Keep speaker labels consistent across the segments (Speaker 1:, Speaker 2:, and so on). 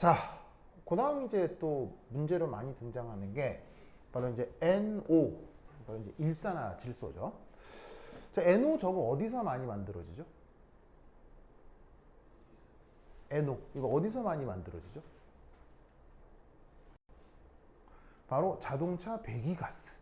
Speaker 1: 자, 그 다음 이제 또 문제로 많이 등장하는 게 바로 이제 NO, 바로 이제 일산화 질소죠. 자, NO 저거 어디서 많이 만들어지죠? NO, 이거 어디서 많이 만들어지죠? 바로 자동차 배기가스.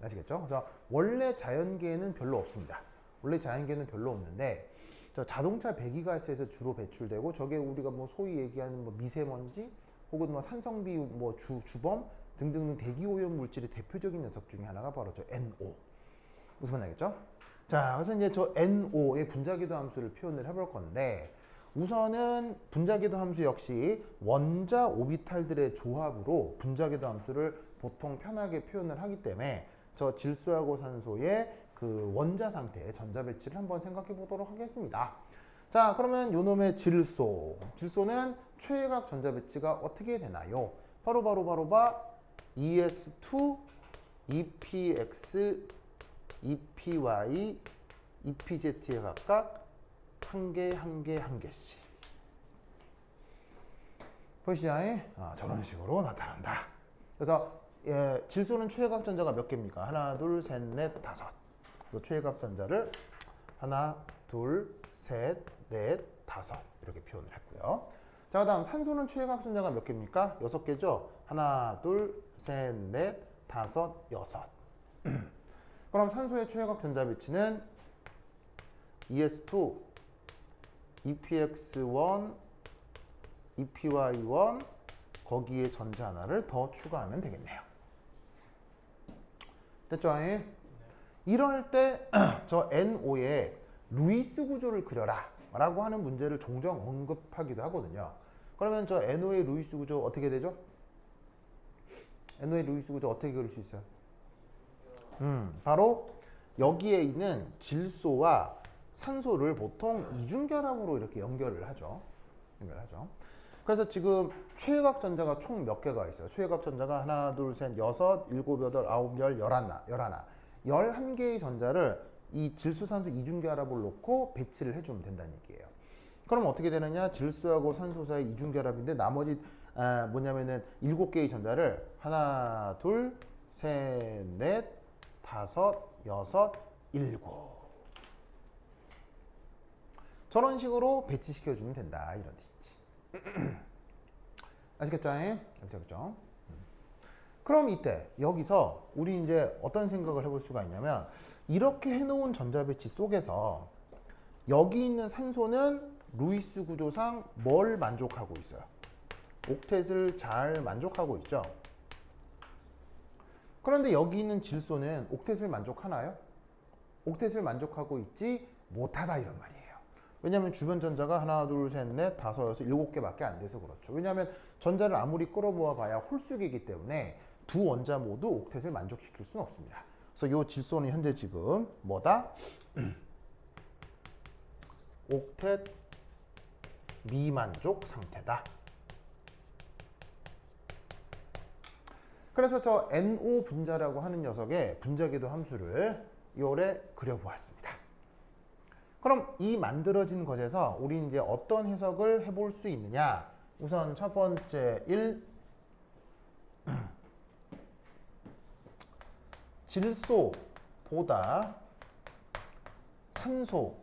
Speaker 1: 아시겠죠? 그래서 원래 자연계에는 별로 없습니다. 원래 자연계에는 별로 없는데 저 자동차 배기가스에서 주로 배출되고 저게 우리가 뭐 소위 얘기하는 뭐 미세먼지 혹은 뭐 산성비 뭐 주범 등등등 대기오염 물질의 대표적인 녀석 중에 하나가 바로 저 NO. 무슨 말이겠죠? 자, 그래서 이제 저 NO의 분자기도 함수를 표현을 해볼 건데 우선은 분자기도 함수 역시 원자 오비탈들의 조합으로 분자기도 함수를 보통 편하게 표현을 하기 때문에 저 질소하고 산소의 그 원자 상태의 전자 배치를 한번 생각해 보도록 하겠습니다. 자, 그러면 요놈의 질소는 최외각 전자 배치가 어떻게 되나요? 바로 ES2, EPX, EPY, EPZ에 각각 한 개씩. 보시죠. 저런 식으로 나타난다. 그래서 질소는 최외각 전자가 몇 개입니까? 하나, 둘, 셋, 넷, 다섯. 그래서 최외각 전자를 하나, 둘, 셋, 넷, 다섯 이렇게 표현을 했고요. 자, 그다음 산소는 최외각 전자가 몇 개입니까? 6개죠. 하나, 둘, 셋, 넷, 다섯, 여섯. 그럼 산소의 최외각 전자 배치는 ES2, EPX1, EPY1 거기에 전자 하나를 더 추가하면 되겠네요. 됐죠? 네. 이럴 때 저 NO의 루이스 구조를 그려라 라고 하는 문제를 종종 언급하기도 하거든요. 그러면 저 NO의 루이스 구조 어떻게 되죠? NO의 루이스 구조 어떻게 그릴 수 있어요? 바로 여기에 있는 질소와 산소를 보통 이중결합으로 이렇게 연결을 하죠. 그래서 지금 최외각 전자가 총 몇 개가 있어요? 최외각 전자가 하나, 둘, 셋, 여섯, 일곱, 여덟, 아홉, 열, 열하나. 11개의 전자를 이 질소, 산소 이중결합을 놓고 배치를 해주면 된다는 얘기예요. 그럼 어떻게 되느냐? 질소하고 산소 사이 이중결합인데 나머지 뭐냐면은 7개의 전자를 하나, 둘, 셋, 넷, 다섯, 여섯, 일곱. 저런 식으로 배치시켜주면 된다. 이런 뜻이지. 아시겠죠? 알겠죠? 그럼 이때 여기서 우리 이제 어떤 생각을 해볼 수가 있냐면 이렇게 해놓은 전자 배치 속에서 여기 있는 산소는 루이스 구조상 뭘 만족하고 있어요? 옥텟을 잘 만족하고 있죠. 그런데 여기 있는 질소는 옥텟을 만족하나요? 옥텟을 만족하고 있지 못하다 이런 말이에요. 왜냐하면 주변 전자가 하나, 둘, 셋, 넷, 다섯, 여섯, 7개밖에 안 돼서 그렇죠. 왜냐하면 전자를 아무리 끌어모아 봐야 홀수이기 때문에 두 원자 모두 옥텟을 만족시킬 수는 없습니다. 그래서 이 질소는 현재 지금 뭐다? 옥텟 미만족 상태다. 그래서 저 NO 분자라고 하는 녀석의 분자기도 함수를 요래 그려보았습니다. 그럼 이 만들어진 것에서 우리 이제 어떤 해석을 해볼 수 있느냐? 우선 첫 번째 1. 질소보다 산소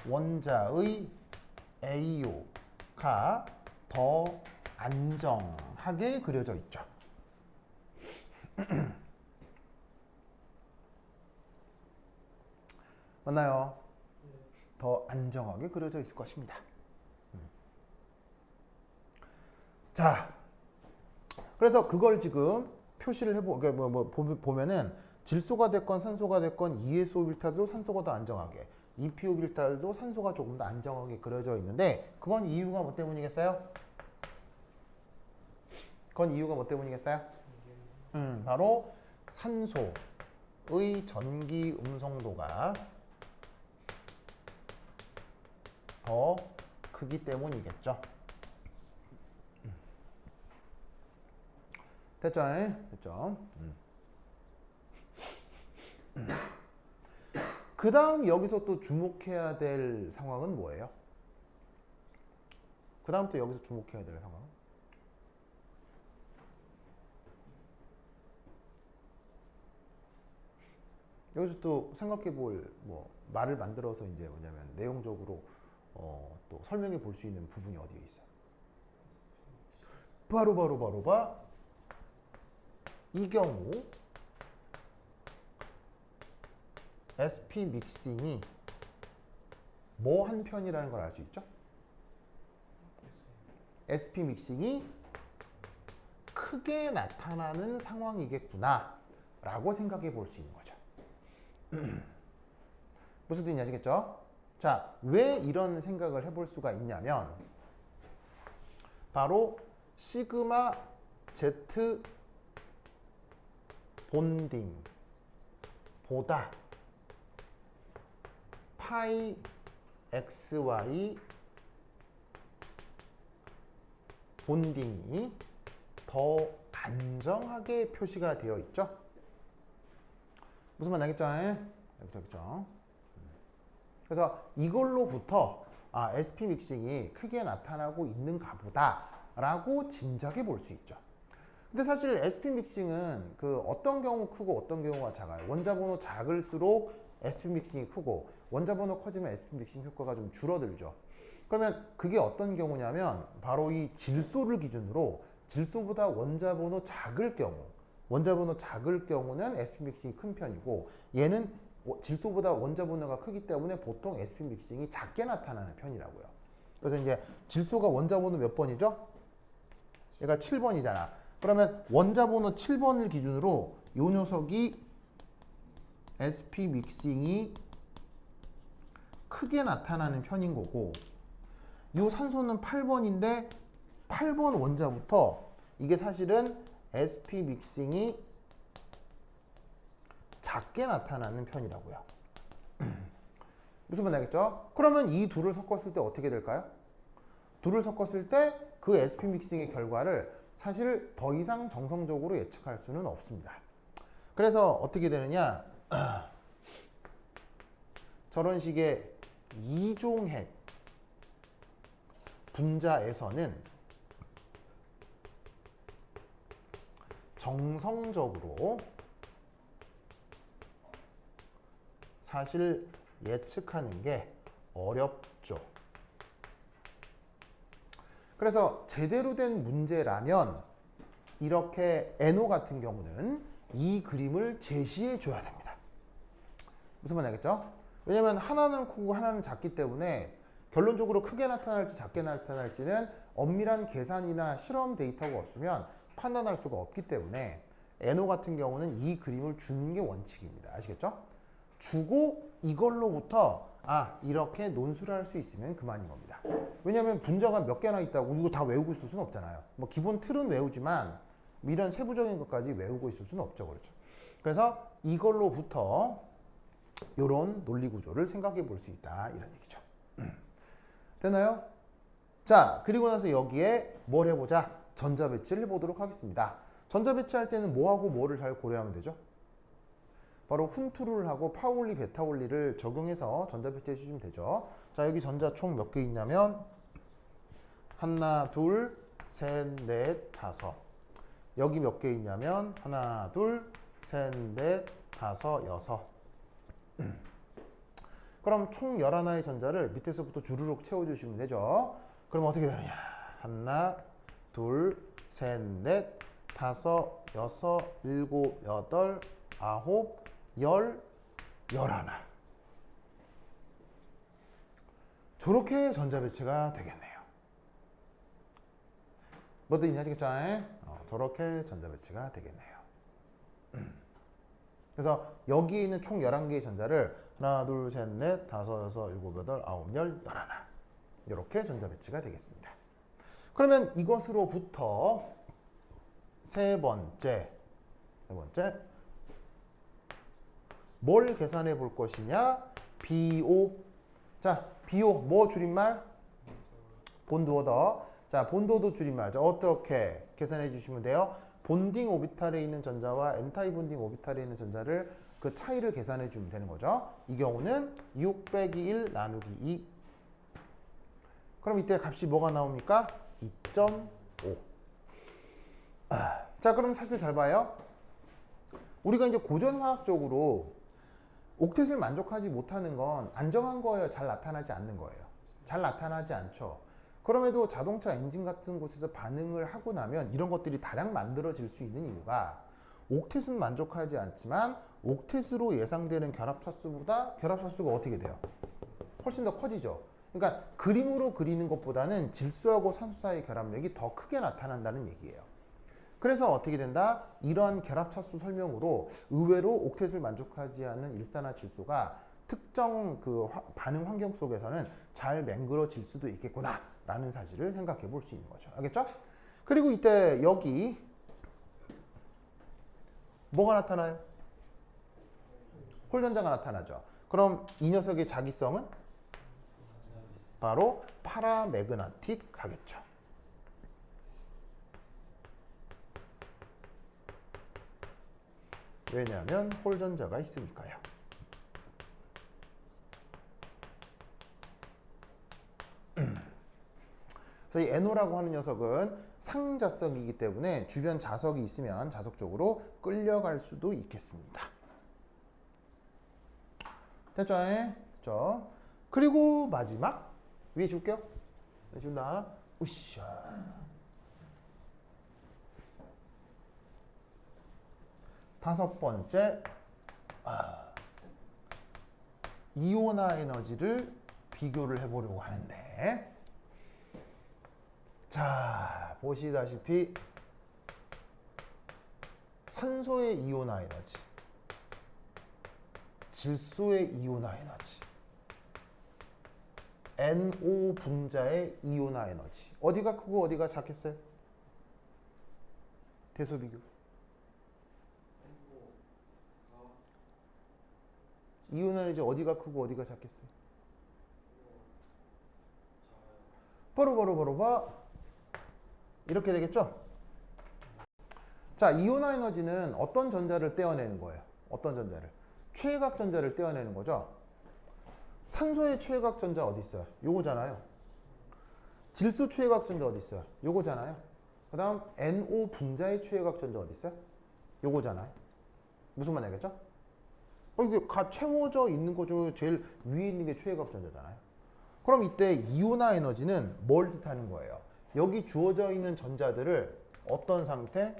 Speaker 1: 원자의 AO가 더 안정하게 그려져 있죠. 맞나요? 더 안정하게 그려져 있을 것입니다. 자, 그래서 그걸 지금 표시를 보면은 질소가 됐건 산소가 됐건 ES오비탈도 산소가 더 안정하게, EP오비탈도 산소가 조금 더 안정하게 그려져 있는데 그건 이유가 뭐 때문이겠어요? 바로 산소의 전기 음성도가 더 크기 때문이겠죠. 됐죠? 그 다음 여기서 또 주목해야 될 상황은 뭐예요? 그 다음 또 여기서 주목해야 될 상황. 여기서 또 생각해 볼 뭐 말을 만들어서 이제 뭐냐면 내용적으로 또 설명해 볼 수 있는 부분이 어디에 있어요? 바로 이 경우 SP 믹싱이 뭐 한 편이라는 걸 알 수 있죠? SP 믹싱이 크게 나타나는 상황이겠구나 라고 생각해 볼 수 있는 거죠. 무슨 뜻인지 아시겠죠? 자, 왜 이런 생각을 해볼 수가 있냐면 바로 시그마 Z 본딩보다 파이 XY 본딩이 더 안정하게 표시가 되어 있죠. 무슨 말 나겠죠? 알겠죠? 그래서 이걸로부터 SP 믹싱이 크게 나타나고 있는가 보다 라고 짐작해 볼 수 있죠. 근데 사실 SP 믹싱은 그 어떤 경우 크고 어떤 경우가 작아요. 원자 번호 작을수록 SP 믹싱이 크고 원자 번호 커지면 SP 믹싱 효과가 좀 줄어들죠. 그러면 그게 어떤 경우냐면 바로 이 질소를 기준으로 질소보다 원자 번호 작을 경우는 SP 믹싱이 큰 편이고 얘는 질소보다 원자 번호가 크기 때문에 보통 SP 믹싱이 작게 나타나는 편이라고요. 그래서 이제 질소가 원자 번호 몇 번이죠? 얘가 7번이잖아. 그러면 원자 번호 7번을 기준으로 이 녀석이 SP 믹싱이 크게 나타나는 편인 거고 이 산소는 8번인데 8번 원자부터 이게 사실은 SP 믹싱이 작게 나타나는 편이라고요. 무슨 말 알겠죠? 그러면 이 둘을 섞었을 때 어떻게 될까요? 둘을 섞었을 때 그 SP 믹싱의 결과를 사실 더 이상 정성적으로 예측할 수는 없습니다. 그래서 어떻게 되느냐? 저런 식의 이종핵 분자에서는 정성적으로 사실 예측하는 게 어렵죠. 그래서 제대로 된 문제라면 이렇게 NO 같은 경우는 이 그림을 제시해 줘야 됩니다. 무슨 말 알겠죠? 왜냐면 하나는 크고 하나는 작기 때문에 결론적으로 크게 나타날지 작게 나타날지는 엄밀한 계산이나 실험 데이터가 없으면 판단할 수가 없기 때문에 NO 같은 경우는 이 그림을 주는 게 원칙입니다. 아시겠죠? 주고 이걸로부터 이렇게 논술을 할 수 있으면 그만인 겁니다. 왜냐하면 분자가 몇 개나 있다고 이거 다 외우고 있을 수는 없잖아요. 뭐 기본 틀은 외우지만 이런 세부적인 것까지 외우고 있을 수는 없죠. 그렇죠? 그래서 이걸로부터 이런 논리 구조를 생각해 볼 수 있다. 이런 얘기죠. 됐나요? 자, 그리고 나서 여기에 뭘 해보자? 전자 배치를 해보도록 하겠습니다. 전자 배치할 때는 뭐하고 뭐를 잘 고려하면 되죠? 바로 훈투룰하고 파울리, 베타올리를 적용해서 전자 배치해 주시면 되죠. 자, 여기 전자 총 몇 개 있냐면 하나, 둘, 셋, 넷, 다섯. 여기 몇 개 있냐면 하나, 둘, 셋, 넷, 다섯, 여섯. 그럼 총 11개의 전자를 밑에서부터 주르륵 채워주시면 되죠. 그럼 어떻게 되느냐? 하나, 둘, 셋, 넷, 다섯, 여섯, 일곱, 여덟, 아홉, 열, 열하나. 저렇게 전자 배치가 되겠네요. 뭐 뜻인지 아시겠죠? 저렇게 전자 배치가 되겠네요. 그래서 여기 있는 총 11개의 전자를 하나, 둘, 셋, 넷, 다섯, 여섯, 일곱, 여덟, 아홉, 열, 열하나. 이렇게 전자 배치가 되겠습니다. 그러면 이것으로부터 세 번째 뭘 계산해 볼 것이냐? BO. 자, BO 뭐 줄임말? 본드 오더. 자, 본드 오더 줄임말. 자, 어떻게 계산해 주시면 돼요? 본딩 오비탈에 있는 전자와 엔타이 본딩 오비탈에 있는 전자를 그 차이를 계산해 주면 되는 거죠. 이 경우는 6 빼기 1 나누기 2. 그럼 이때 값이 뭐가 나옵니까? 2.5. 자, 그럼 사실 잘 봐요. 우리가 이제 고전화학적으로 옥텟을 만족하지 못하는 건 안정한 거예요? 잘 나타나지 않는 거예요? 잘 나타나지 않죠. 그럼에도 자동차 엔진 같은 곳에서 반응을 하고 나면 이런 것들이 다량 만들어질 수 있는 이유가 옥텟은 만족하지 않지만 옥텟으로 예상되는 결합차수보다 결합차수가 어떻게 돼요? 훨씬 더 커지죠. 그러니까 그림으로 그리는 것보다는 질소하고 산소 사이의 결합력이 더 크게 나타난다는 얘기예요. 그래서 어떻게 된다? 이런 결합차수 설명으로 의외로 옥텟을 만족하지 않는 일산화질소가 특정 그 반응 환경 속에서는 잘 맹글어질 수도 있겠구나 라는 사실을 생각해 볼 수 있는 거죠. 알겠죠? 그리고 이때 여기 뭐가 나타나요? 홀전자가 나타나죠. 그럼 이 녀석의 자기성은 바로 파라매그나틱 하겠죠. 왜냐하면 홀전자가 있으니까요. 그래서 이 NO라고 하는 녀석은 상자석이기 때문에 주변 자석이 있으면 자석 쪽으로 끌려갈 수도 있겠습니다. 됐죠? 됐죠? 그리고 마지막 위에 줄게요. 네, 준다. 으쌰. 다섯 번째, 이온화 에너지를 비교를 해보려고 하는데, 자, 보시다시피 산소의 이온화 에너지, 질소의 이온화 에너지, NO 분자의 이온화 에너지, 어디가 크고 어디가 작겠어요? 대소 비교. 이온화 에너지 어디가 크고 어디가 작겠어요? 바로 이렇게 되겠죠? 자, 이온화 에너지는 어떤 전자를 떼어내는 거예요? 어떤 전자를? 최외각 전자를 떼어내는 거죠. 산소의 최외각 전자 어디 있어요? 요거잖아요. 질소 최외각 전자 어디 있어요? 요거잖아요. 그 다음 NO 분자의 최외각 전자 어디 있어요? 요거잖아요. 무슨 말 알겠죠? 이게 가 채워져 있는 거죠. 제일 위에 있는 게 최외각 전자잖아요. 그럼 이때 이온화 에너지는 뭘 뜻하는 거예요? 여기 주어져 있는 전자들을 어떤 상태?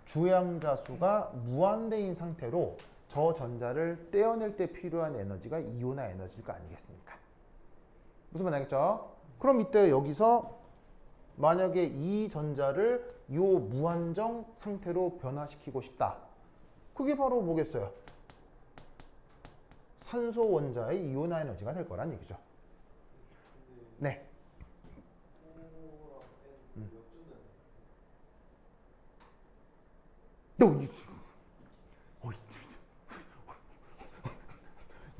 Speaker 1: 주양자 수가 무한대인 상태로 저 전자를 떼어낼 때 필요한 에너지가 이온화 에너지일 거 아니겠습니까? 무슨 말 알겠죠? 그럼 이때 여기서 만약에 이 전자를 요 무한정 상태로 변화시키고 싶다. 그게 바로 뭐겠어요? 산소 원자의 이온화 에너지가 될 거란 얘기죠. 네.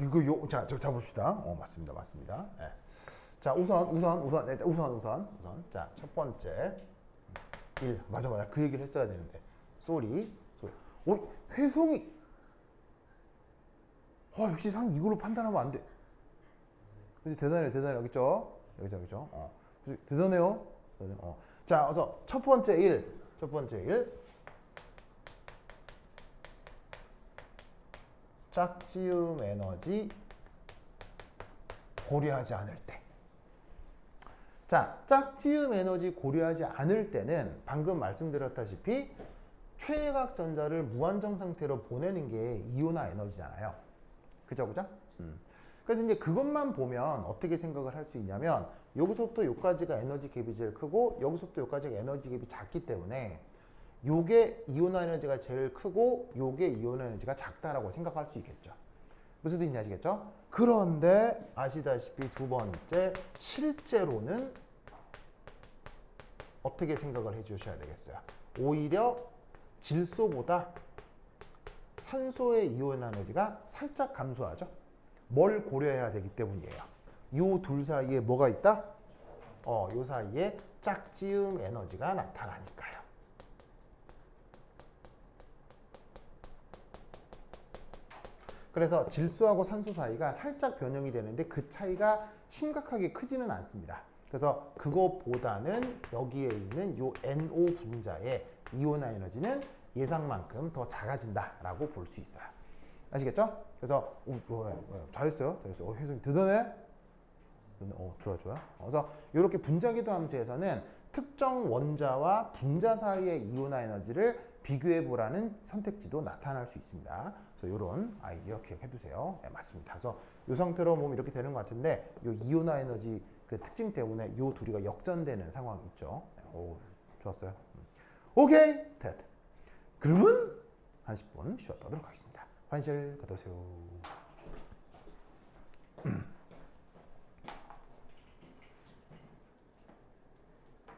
Speaker 1: 이거 자, 자 봅시다. 맞습니다. 네. 자, 우선. 자, 첫 번째 1. 맞아. 그 얘기를 했어야 되는데. 쏘리. 회송이. 역시 상 이걸로 판단하면 안 돼. 그치, 대단해. 여기죠? 여기죠? 대단해요. 자, 어서 첫 번째 1. 짝지음 에너지 고려하지 않을 때. 자, 짝지음 에너지 고려하지 않을 때는 방금 말씀드렸다시피 최외각 전자를 무한정 상태로 보내는 게 이온화 에너지잖아요. 그죠? 그래서 이제 그것만 보면 어떻게 생각을 할 수 있냐면 여기서부터 여기까지가 에너지 갭이 제일 크고 여기서부터 여기까지가 에너지 갭이 작기 때문에 요게 이온화 에너지가 제일 크고 요게 이온화 에너지가 작다라고 생각할 수 있겠죠. 무슨 뜻인지 아시겠죠? 그런데 아시다시피 두 번째 실제로는 어떻게 생각을 해 주셔야 되겠어요? 오히려 질소보다 산소의 이온화 에너지가 살짝 감소하죠. 뭘 고려해야 되기 때문이에요. 요 둘 사이에 뭐가 있다? 요 사이에 짝지음 에너지가 나타나니까요. 그래서 질소하고 산소 사이가 살짝 변형이 되는데 그 차이가 심각하게 크지는 않습니다. 그래서 그것보다는 여기에 있는 요 NO 분자의 이온화 에너지는 예상만큼 더 작아진다라고 볼 수 있어요. 아시겠죠? 그래서 잘했어요. 혜성이 대단해. 좋아. 그래서 이렇게 분자기도 함수에서는 특정 원자와 분자 사이의 이온화 에너지를 비교해 보라는 선택지도 나타날 수 있습니다. 그래서 이런 아이디어 기억해 두세요. 네, 맞습니다. 그래서 이 상태로 보면 이렇게 되는 것 같은데 이 이온화 에너지 그 특징 때문에 이 둘이가 역전되는 상황이 있죠. 오, 좋았어요. 오케이, 됐. 그러면 한 10분 쉬었다 하도록 하겠습니다. 환실 가도세요.